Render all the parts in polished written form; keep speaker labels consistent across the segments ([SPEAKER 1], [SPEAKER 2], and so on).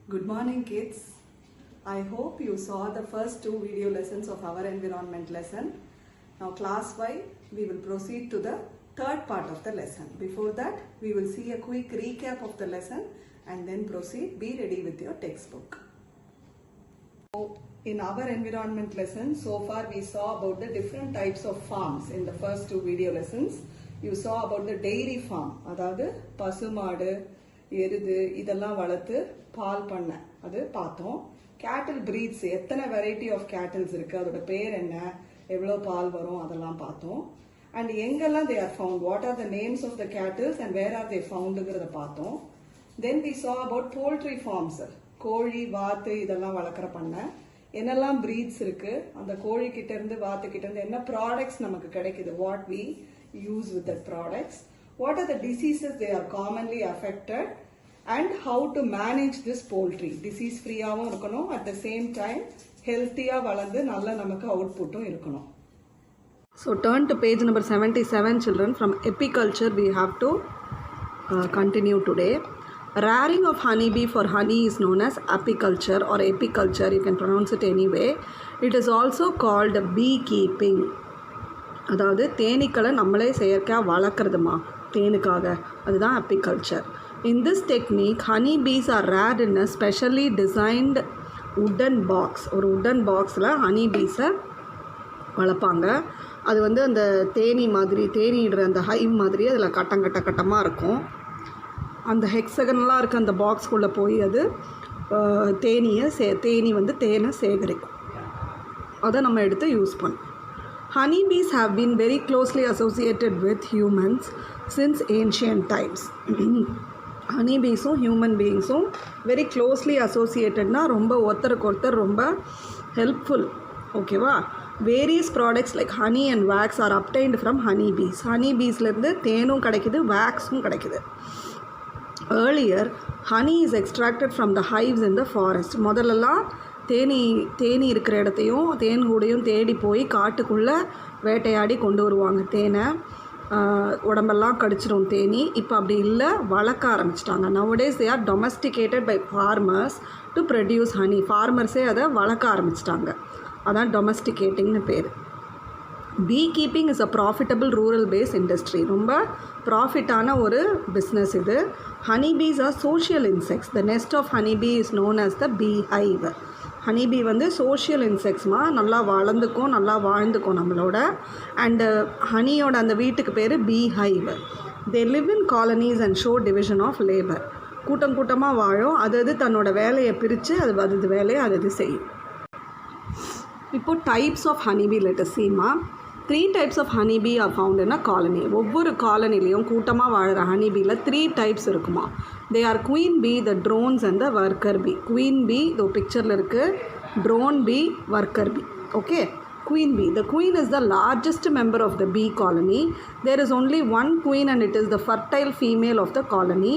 [SPEAKER 1] Good morning, kids. I hope you saw the first two video lessons of our environment lesson. Now class-wise, we will proceed to the third part of the lesson. Before that, we will see a quick recap of the lesson and then proceed. Be ready with your textbook. So, in our environment lesson, so far we saw about the different types of farms in the first two video lessons. You saw about the dairy farm, அதாவது பசுமாடு எருது இதெல்லாம் வளர்த்து பால் பண்ண அது பார்த்தோம். கேட்டில் breeds எத்தனை வெரைட்டி ஆஃப் கேட்டில்ஸ் இருக்கு, அதோட பேர் என்ன, எவ்வளோ பால் வரும் அதெல்லாம் பார்த்தோம். அண்ட் எங்கெல்லாம் they are found, what are the names of the cattles and where are they ஃபவுண்டுங்கிறத பார்த்தோம். Then we saw about poultry farms, கோழி வாத்து இதெல்லாம் வளர்க்குற பண்ண என்னெல்லாம் பிரீட்ஸ் இருக்கு, அந்த கோழி கிட்ட இருந்து வாத்து கிட்ட இருந்து என்ன ப்ராடக்ட்ஸ் நமக்கு கிடைக்குது, what we use with that products, what are the diseases they are commonly affected, and how to manage this poultry disease free ஆவும் இருக்கணும், at the same time healthy-ஆ வளர்ந்து நல்ல நமக்கு அவுட்புட்டும் இருக்கணும். So turn to page number 77 children. From apiculture we have to continue today. Rearing of honeybee for honey is known as apiculture or apiculture, you can pronounce it anyway. It is also called beekeeping. அதாவது தேனீக்களை நம்மளே செயற்கையாக வளர்க்குறதுமா தேனுக்காக, அதுதான் apiculture. In this technique honey bees are reared in a specially designed wooden box. ஒரு wooden பாக்ஸில் honey பீஸை வளர்ப்பாங்க. அது வந்து அந்த தேனி மாதிரி, தேனிடுற அந்த ஹைவ் மாதிரி அதில் கட்டமாக இருக்கும். அந்த ஹெக்ஸகனலாக இருக்க அந்த பாக்ஸ்குள்ளே போய் அது தேனி வந்து தேனை சேகரிக்கும். அதை நம்ம எடுத்து யூஸ் பண்ணும். Honeybees have been very closely associated with humans since ancient times. Honeybeesum human beingsum very closely associatedna romba ஒருத்தருக்கு ஒருத்தர் ரொம்ப helpful. ஓகேவா? Various products like honey and wax are obtained from honeybees. honeybeesல இருந்து தேனும் கிடைக்குது, waxும் கிடைக்குது. Earlier, honey is extracted from the hives in the forest. முதல்லலாம் தேனி இருக்கிற இடத்தையும் தேன் கூடையும் தேடி போய் காட்டுக்குள்ளே வேட்டையாடி கொண்டு வருவாங்க தேனை. உடம்பெல்லாம் கடிச்சிடும் தேனி. இப்போ அப்படி இல்லை, வளர்க்க ஆரம்பிச்சிட்டாங்க. Nowadays they are domesticated by farmers to produce honey. ஃபார்மர்ஸே அதை வளர்க்க ஆரம்பிச்சிட்டாங்க. அதான் டொமஸ்டிகேட்டிங்னு பேர். Bee keeping is a profitable rural base industry. ரொம்ப ப்ராஃபிட்டான ஒரு பிஸ்னஸ் இது. Honeybees are social insects. The nest of honeybee is known as the bee hive. Honeybee வந்து சோஷியல் இன்செக்ட்ஸ்மா, நல்லா வளர்ந்துக்கும், நல்லா வாழ்ந்துக்கும் நம்மளோட. அண்டு ஹனியோட அந்த வீட்டுக்கு பேர் bee hive. They live in colonies and show division of labour. கூட்டமாக வாழும். அது தன்னோட வேலையை பிரித்து அது வேலையை அது செய்யும். இப்போது types of honeybee let us சீமா. 3 types of honeybee are found in a colony. ஒவ்வொரு காலனிலையும் கூட்டமாக வாழ்கிற ஹனிபீயில் 3 types இருக்குமா. They are queen bee, the drones and the worker bee. Queen bee இதோ பிக்சரில் இருக்குது, drone bee, worker bee. Okay, queen bee. The queen is the largest member of the bee colony. There is only one queen and it is the fertile female of the colony.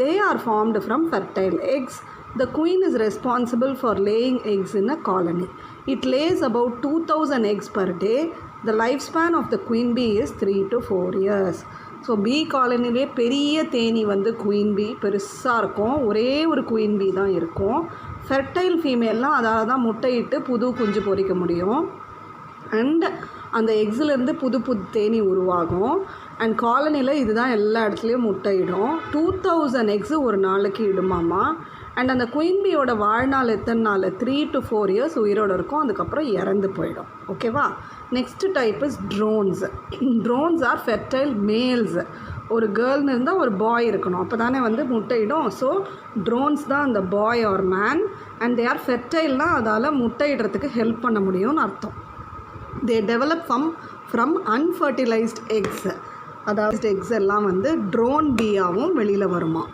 [SPEAKER 1] They are formed from fertile eggs. The queen is responsible for laying eggs in a colony. It lays about 2000 eggs per day. The lifespan of the queen bee is 3 to 4 years. So பீ காலனிலே பெரிய தேனி வந்து queen பீ பெருசாக இருக்கும். ஒரே ஒரு queen பீ தான் இருக்கும். Fertile ஃபீமேல்லாம் அதால் தான் முட்டையிட்டு புது குஞ்சு பொரிக்க முடியும். அண்ட் அந்த எக்ஸிலேருந்து புது தேனி உருவாகும். அண்ட் காலனியில் இதுதான் எல்லா இடத்துலையும் முட்டையிடும். 2000 எக்ஸு ஒரு நாளைக்கு இடுமாமா. அண்ட் அந்த குயின் பீயோட வாழ்நாள் எத்தனை நாள், 3 to 4 years உயிரோடு இருக்கும். அதுக்கப்புறம் இறந்து போயிடும். ஓகேவா? Next type is drones. Drones are fertile males. ஒரு கேர்ள்னு இருந்தால் ஒரு பாய் இருக்கணும், அப்போ தானே வந்து முட்டையிடும். ஸோ ட்ரோன்ஸ் தான் அந்த boy or man. And they are ஃபெர்டைல்னால் அதால் முட்டையிடுறதுக்கு ஹெல்ப் பண்ண முடியும்னு அர்த்தம். They develop from unfertilised eggs. அதாவது எக்ஸ் எல்லாம் வந்து ட்ரோன் பீயாகவும் வெளியில் வருமா.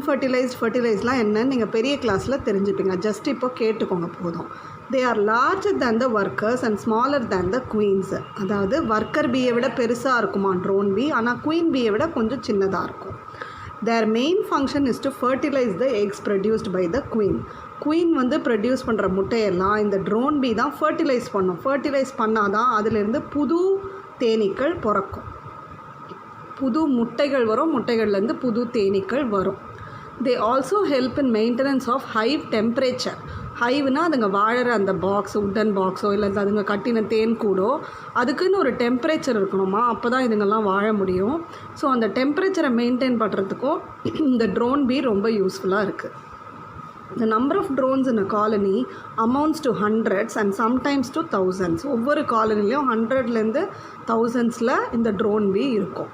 [SPEAKER 1] ஃபர்டிலைஸ்லாம் என்னன்னு நீங்கள் பெரிய கிளாஸில் தெரிஞ்சுப்பீங்க. ஜஸ்ட் இப்போ கேட்டுக்கோங்க போதும். They are larger than the workers and smaller than the queens. அதாவது ஒர்க்கர் பீயை விட பெருசாக இருக்குமா ட்ரோன் பீ, ஆனால் குயின் பீயை விட கொஞ்சம் சின்னதாக இருக்கும். Their main function is to fertilize the eggs produced by the queen. Queen வந்து ப்ரொடியூஸ் பண்ணுற முட்டையெல்லாம் இந்த ட்ரோன் பீ தான் ஃபர்டிலைஸ் பண்ணும். ஃபர்டிலைஸ் பண்ணால் தான் அதிலேருந்து புது தேனீக்கள் பிறக்கும், புது முட்டைகள் வரும், முட்டைகள்லேருந்து புது தேனீக்கள் வரும். They also help in maintenance of hive temperature. ஹைவ்னா அதுங்க வாழற அந்த பாக்ஸ், உட்டன் பாக்ஸோ இல்லை அதுங்க கட்டின தேன் கூடோ அதுக்குன்னு ஒரு டெம்பரேச்சர் இருக்கணுமா, அப்போ தான் இதுங்கெல்லாம் வாழ முடியும். ஸோ அந்த டெம்பரேச்சரை மெயின்டைன் பண்ணுறதுக்கும் இந்த ட்ரோன் பீ ரொம்ப யூஸ்ஃபுல்லாக இருக்குது. The number of drones in a colony amounts to hundreds and sometimes to thousands. ஒவ்வொரு காலனிலையும் 100லேருந்து 1000s இந்த ட்ரோன் பீ இருக்கும்.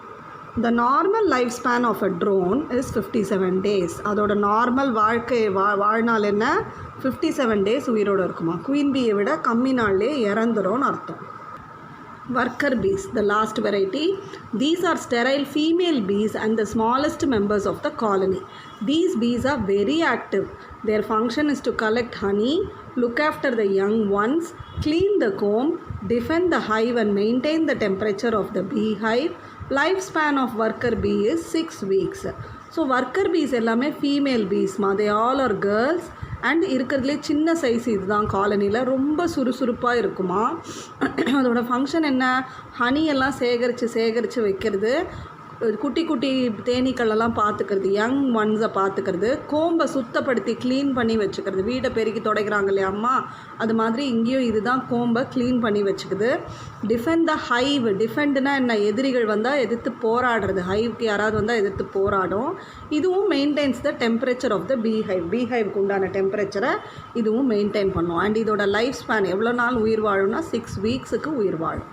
[SPEAKER 1] The normal lifespan of a drone is 57 days. அதோட நார்மல் வாழ்நாள் என்ன, 57 days உயிரோடு இருக்குமா. குயின் பீயை விட கம்மி நாள்லேயே இறந்துரும்னு அர்த்தம். Worker bees, the last variety. These are sterile female bees and the smallest members of the colony. These bees are very active. Their function is to collect honey, look after the young ones, clean the comb, defend the hive and maintain the temperature of the beehive. Lifespan of worker bee is 6 weeks. So worker bees எல்லாமே female bees மா, they all are girls. And இருக்கிறதுலே சின்ன size இதுதான் காலனியில், ரொம்ப சுறுசுறுப்பாக இருக்குமா. அதோட ஃபங்க்ஷன் என்ன, ஹனியெல்லாம் சேகரித்து வைக்கிறது, குட்டி குட்டி தேனீக்களெல்லாம் பார்த்துக்கிறது, யங் ஒன்ஸை பார்த்துக்கிறது, கோம்பை சுத்தப்படுத்தி க்ளீன் பண்ணி வச்சுக்கிறது. வீடை பெருக்கி துடைக்கிறாங்க இல்லையா அம்மா, அது மாதிரி இங்கேயும் இதுதான் கோம்பை க்ளீன் பண்ணி வச்சுக்குது. டிஃபெண்ட் த ஹைவ், டிஃபெண்ட்னா என்ன, எதிரிகள் வந்தால் எதிர்த்து போராடுறது, ஹைவ்க்கு யாராவது வந்தால் எதிர்த்து போராடும். இதுவும் maintains the temperature of the பீஹைவ்க்கு உண்டான டெம்பரேச்சரை இதுவும் மெயின்டைன் பண்ணும். அண்ட் இதோட லைஃப் ஸ்பேன் எவ்வளோ நாள் உயிர் வாழும்னா 6 weeks உயிர் வாழும்.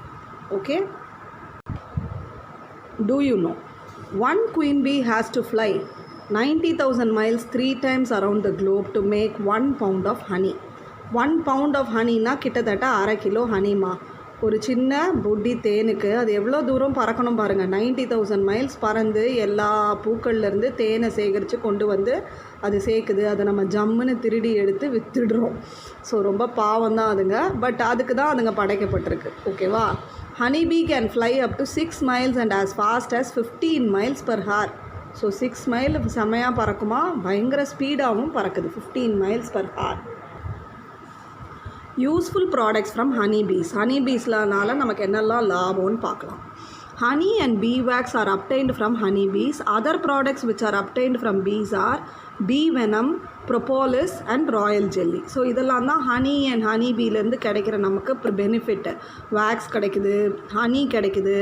[SPEAKER 1] Okay. Do you know, one queen bee has to fly 90,000 miles 3 times around the globe to make 1 pound of honey. 1 pound of honeyனா கிட்டத்தட்ட 1/2 கிலோ ஹனிமா. ஒரு சின்ன புட்டி தேனுக்கு அது எவ்வளோ தூரம் பறக்கணும் பாருங்கள். 90,000 miles பறந்து எல்லா பூக்கள்லேருந்து தேனை சேகரித்து கொண்டு வந்து அது சேர்க்குது. அதை நம்ம ஜம்முன்னு திருடி எடுத்து விற்றுடுறோம். ஸோ ரொம்ப பாவம் தான் அதுங்க, பட் அதுக்கு தான் அதுங்க படைக்கப்பட்டிருக்கு. ஓகேவா. Honey bee can fly up to 6 miles and as fast as 15 miles per hour. So 6 mile செம்மையாக பறக்குமா, பயங்கர ஸ்பீடாகவும் பறக்குது, 15 miles per hour. Useful products from honey bees. Honey பீஸ்லனால நமக்கு என்னெல்லாம் லாபம்னு பார்க்கலாம். Honey and bee wax are obtained from honey bees. Other products which are obtained from bees are bee venom, propolis and royal jelly. So இதெல்லாம் தான் honey and honey பீலேருந்து கிடைக்கிற நமக்கு benefit. Wax கிடைக்குது, honey கிடைக்குது,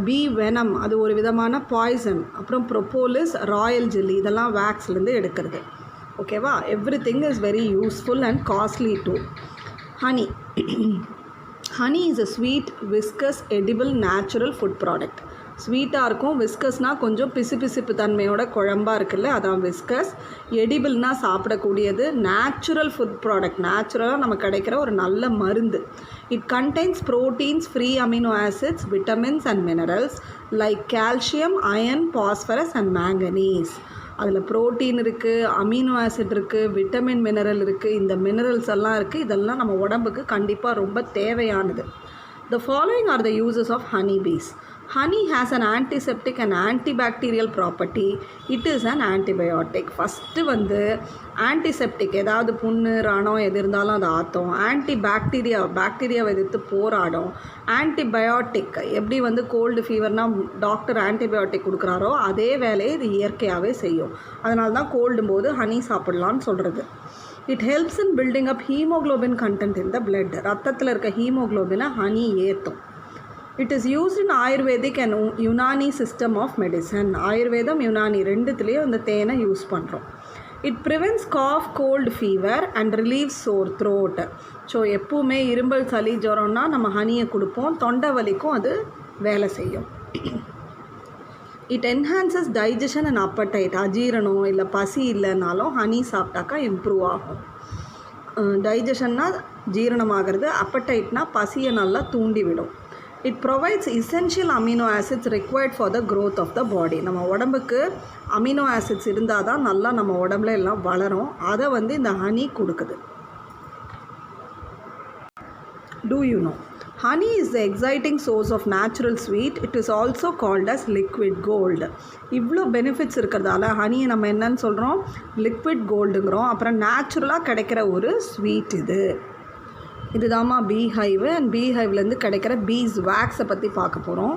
[SPEAKER 1] பீ வெனம் அது ஒரு விதமான poison, அப்புறம் ப்ரொப்போலிஸ், ராயல் ஜெல்லி இதெல்லாம் வேக்ஸ்லேருந்து எடுக்கிறது. ஓகேவா. Everything is very useful and costly too. Honey. Honey is a sweet, viscous, edible, natural food product. ஸ்வீட்டாக இருக்கும். விஸ்கஸ்னால் கொஞ்சம் பிசுபிசுப்பு தன்மையோட குழம்பாக இருக்குல்ல, அதான் விஸ்கஸ். எடிபிள்னால் சாப்பிடக்கூடியது. நேச்சுரல் ஃபுட் ப்ராடக்ட், நேச்சுரலாக நமக்கு கிடைக்கிற ஒரு நல்ல மருந்து. It contains proteins, free amino acids, vitamins and minerals like calcium, iron, phosphorus and manganese. அதில் ப்ரோட்டீன் இருக்குது, அமினோ ஆசிட் இருக்குது, விட்டமின் மினரல் இருக்குது, இந்த மினரல்ஸ் எல்லாம் இருக்குது. இதெல்லாம் நம்ம உடம்புக்கு கண்டிப்பாக ரொம்ப தேவையானது. The following are the uses of honey bees. Honey has an antiseptic and antibacterial property. It is an antibiotic. First antiseptic, ஏதாவது புண்ணு ரணம் எது இருந்தாலும் அதை ஆற்றும். பாக்டீரியாவை எதிர்த்து போராடும். ஆன்டிபயோட்டிக், எப்படி கோல்டு ஃபீவர்னால் டாக்டர் ஆன்டிபயோட்டிக் கொடுக்குறாரோ அதே வேலையை இது இயற்கையாகவே செய்யும். அதனால தான் கோல்டும் போது ஹனி சாப்பிட்லான்னு சொல்கிறது. It helps in building up haemoglobin content in the blood. ரத்தத்தில் இருக்க ஹீமோக்ளோபினை ஹனி ஏற்றும். It is used in Ayurvedic and Unani system of medicine. ஆயுர்வேதம், யுனானி ரெண்டுத்துலேயும் இந்த தேனை யூஸ் பண்ணுறோம். It prevents cough, cold, fever and relieves sore throat. So எப்பவுமே இரும்பல், சளி, ஜுரம்னா நம்ம ஹனியை கொடுப்போம். தொண்டை வலிக்கும் அது வேலை செய்யும். It enhances digestion and appetite. அஜீரணம் இல்லை பசி இல்லைனாலும் ஹனி சாப்பிட்டாக்கா இம்ப்ரூவ் ஆகும். டைஜஷன்னா ஜீரணமாகிறது, அப்படைட்னா பசியை நல்லா தூண்டிவிடும். It provides essential amino acids required for the growth of the body. நம்ம உடம்புக்கு அமினோ ஆசிட்ஸ் இருந்தால் தான் நல்லா நம்ம உடம்புல எல்லாம் வளரும். அதை இந்த ஹனி கொடுக்குது. Do you know? Honey is the exciting source of natural sweet. It is also called as liquid gold. இவ்வளோ பெனிஃபிட்ஸ் இருக்கிறதால ஹனியை நம்ம என்னன்னு சொல்கிறோம், லிக்விட் கோல்டுங்கிறோம். அப்புறம் நேச்சுரலாக கிடைக்கிற ஒரு ஸ்வீட் இதுதாம்மா பீஹைவு. அண்ட் பீஹைவ்லேருந்து கிடைக்கிற பீஸ் வேக்ஸை பற்றி பார்க்க போகிறோம்.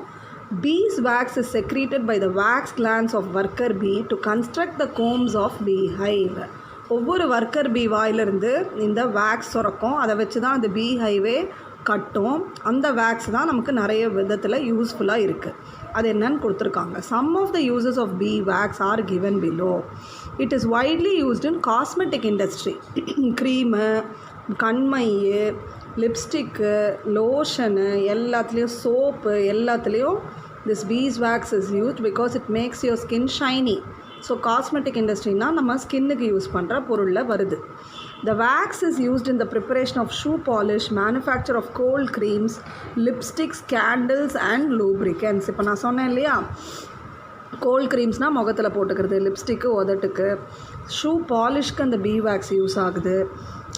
[SPEAKER 1] Beeswax is secreted by the wax glands of worker bee to construct the combs of beehive. ஒவ்வொரு ஒர்க்கர் பீ வாயிலிருந்து இந்த வேக்ஸ் சுரக்கும். அதை வச்சு தான் அந்த பீ ஹைவே கட்டும். அந்த வேக்ஸ் தான் நமக்கு நிறைய விதத்தில் யூஸ்ஃபுல்லாக இருக்குது. அது என்னன்னு கொடுத்துருக்காங்க. Some of the uses of bee wax are given below. It is widely used in cosmetic industry. Cream, கண்மை, லிப்ஸ்டிக்கு, லோஷனு, எல்லாத்துலேயும் சோப்பு, எல்லாத்துலேயும் this beeswax is used because it makes your skin shiny. So cosmetic இண்டஸ்ட்ரினால் நம்ம ஸ்கின்னுக்கு use பண்ணுற பொருளில் வருது. The wax is used in the preparation of shoe polish, manufacture of cold creams, lipsticks, candles and lubricants. இப்போ நான் சொன்னேன் இல்லையா, கோல்ட் க்ரீம்ஸ்னால் முகத்தில் போட்டுக்கிறது, லிப்ஸ்டிக்கு உதட்டுக்கு, ஷூ பாலிஷ்க்கு அந்த பீவேக்ஸ் யூஸ் ஆகுது.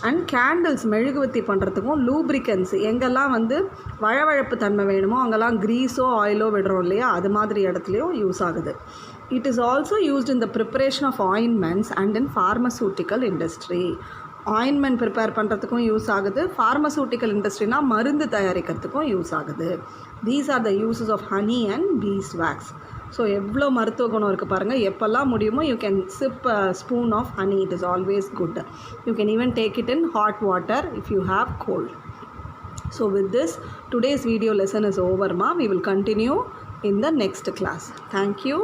[SPEAKER 1] அண்ட் கேண்டில்ஸ் மெழுகுவத்தி பண்ணுறதுக்கும், லூப்ரிகன்ஸ் எங்கெல்லாம் வந்து வழவழப்பு தன்மை வேணுமோ அங்கெல்லாம் க்ரீஸோ ஆயிலோ விடுறோம் இல்லையா, அது மாதிரி இடத்துலையும் யூஸ் ஆகுது. It is also used in the preparation of ointments and in pharmaceutical industry. Ointment prepare பண்ணுறதுக்கும் யூஸ் ஆகுது. ஃபார்மசூட்டிக்கல் இண்டஸ்ட்ரினா மருந்து தயாரிக்கிறதுக்கும் யூஸ் ஆகுது. These are the uses of honey and beeswax. So எவ்வளோ மருத்துவ குணம் இருக்குது பாருங்கள். எப்போல்லாம் முடியுமோ you can sip a spoon of honey. It is always good. You can even take it in hot water if you have cold. So with this, today's video lesson is over, ma. We will continue in the next class. Thank you.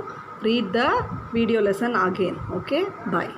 [SPEAKER 1] Read the video lesson again. Okay, bye.